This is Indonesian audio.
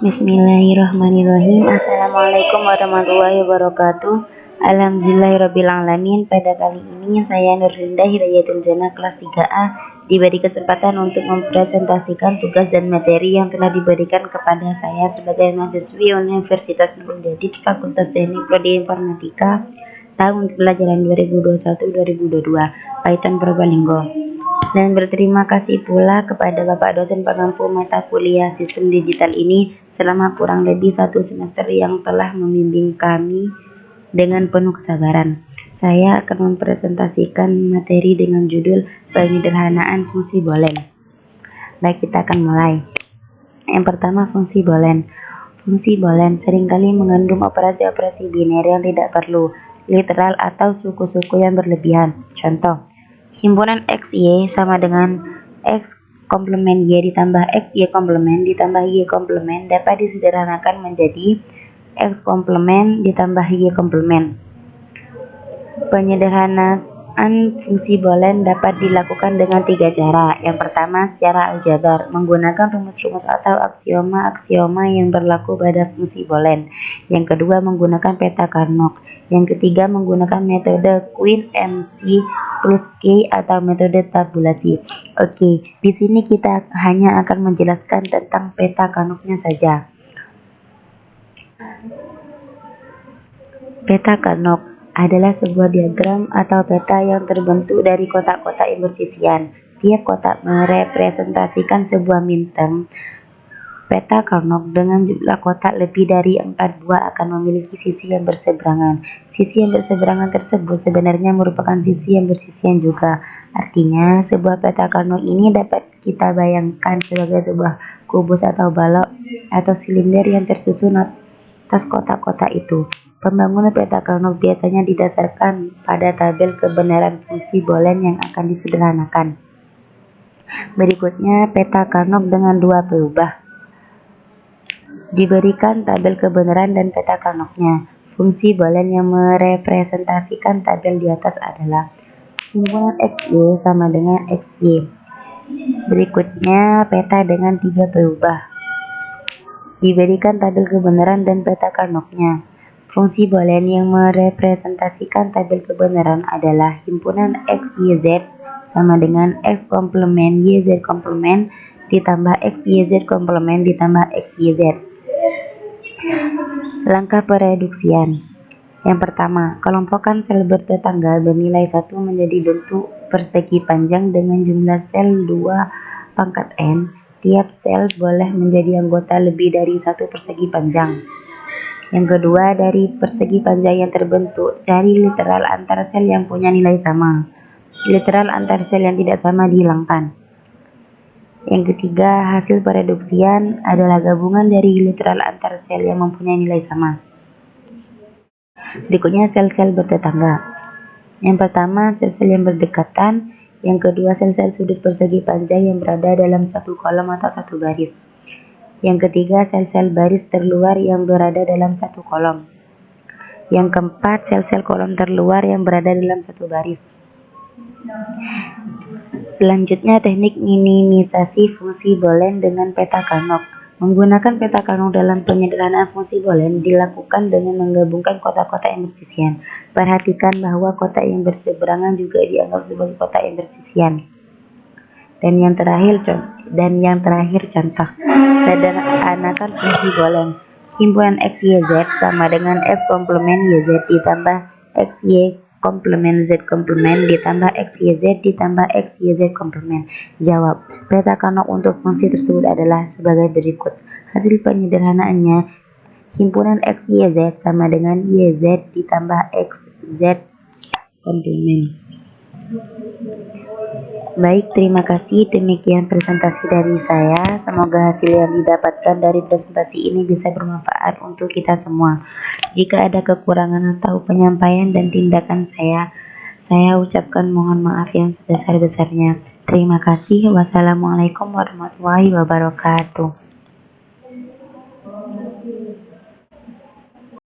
Bismillahirrahmanirrahim. Assalamualaikum warahmatullahi wabarakatuh. Alhamdulillahirrabbilalamin. Pada kali ini saya Nurlinda Hidayatul Jannah kelas 3A diberi kesempatan untuk mempresentasikan tugas dan materi yang telah diberikan kepada saya sebagai mahasiswi Universitas Nurul Jadid Fakultas Teknik Prodi Informatika tahun pelajaran 2021-2022 Python Probolinggo. Dan berterima kasih pula kepada Bapak dosen pengampu mata kuliah sistem digital ini selama kurang lebih 1 semester yang telah membimbing kami dengan penuh kesabaran. Saya akan mempresentasikan materi dengan judul penyederhanaan fungsi boolean. Baik, kita akan mulai. Yang pertama, fungsi boolean. Fungsi boolean seringkali mengandung operasi-operasi biner yang tidak perlu, literal atau suku-suku yang berlebihan. Contoh, himpunan XY sama dengan X komplement Y ditambah XY komplement ditambah Y komplement dapat disederhanakan menjadi X komplement ditambah Y komplement. Penyederhanaan fungsi boolean dapat dilakukan dengan 3 cara. Yang pertama, secara aljabar, menggunakan rumus-rumus atau aksioma-aksioma yang berlaku pada fungsi boolean. Yang kedua, menggunakan peta Carnot. Yang ketiga, menggunakan metode Quine MC plus K atau metode tabulasi. Oke, di sini kita hanya akan menjelaskan tentang peta Carnotnya saja. Peta Carnot adalah sebuah diagram atau peta yang terbentuk dari kotak-kotak yang bersisian. Tiap kotak merepresentasikan sebuah minterm. Peta Carnot dengan jumlah kotak lebih dari 4 buah akan memiliki sisi yang berseberangan. Sisi yang berseberangan tersebut sebenarnya merupakan sisi yang bersisian juga. Artinya, sebuah peta Carnot ini dapat kita bayangkan sebagai sebuah kubus atau balok atau silinder yang tersusun atas kotak-kotak itu. Pembangunan peta Carnot biasanya didasarkan pada tabel kebenaran fungsi boolean yang akan disederhanakan. Berikutnya, peta Carnot dengan 2 peubah. Diberikan tabel kebenaran dan peta Carnotnya. Fungsi boolean yang merepresentasikan tabel di atas adalah himpunan XY sama dengan XY. Berikutnya, peta dengan 3 peubah. Diberikan tabel kebenaran dan peta Carnotnya. Fungsi boolean yang merepresentasikan tabel kebenaran adalah himpunan XYZ sama dengan X komplement YZ komplement ditambah XYZ komplement ditambah XYZ. Langkah pereduksian. Yang pertama, kelompokkan sel bertetangga bernilai 1 menjadi bentuk persegi panjang dengan jumlah sel 2 pangkat n. Tiap sel boleh menjadi anggota lebih dari 1 persegi panjang. Yang kedua, dari persegi panjang yang terbentuk, cari literal antar sel yang punya nilai sama. Literal antar sel yang tidak sama dihilangkan. Yang ketiga, hasil pereduksian adalah gabungan dari literal antar sel yang mempunyai nilai sama. Berikutnya, sel-sel bertetangga. Yang pertama, sel-sel yang berdekatan. Yang kedua, sel-sel sudut persegi panjang yang berada dalam satu kolom atau satu baris. Yang ketiga, sel-sel baris terluar yang berada dalam satu kolom. Yang keempat, sel-sel kolom terluar yang berada dalam satu baris. Selanjutnya, teknik minimisasi fungsi boolean dengan peta Carnot. Menggunakan peta Carnot dalam penyederhanaan fungsi boolean dilakukan dengan menggabungkan kotak-kotak yang bersisian. Perhatikan bahwa kotak yang berseberangan juga dianggap sebagai kotak yang bersisian. Dan yang terakhir contoh. Sederhanakan fungsi boolean. Himpunan XYZ sama dengan X komplement YZ ditambah XY komplement Z komplement ditambah XYZ ditambah XYZ komplement. Jawab. Peta Carnot untuk fungsi tersebut adalah sebagai berikut. Hasil penyederhanaannya, himpunan XYZ sama dengan YZ ditambah XZ komplement. Baik, terima kasih. Demikian presentasi dari saya. Semoga hasil yang didapatkan dari presentasi ini bisa bermanfaat untuk kita semua. Jika ada kekurangan atau penyampaian dan tindakan saya ucapkan mohon maaf yang sebesar-besarnya. Terima kasih. Wassalamualaikum warahmatullahi wabarakatuh.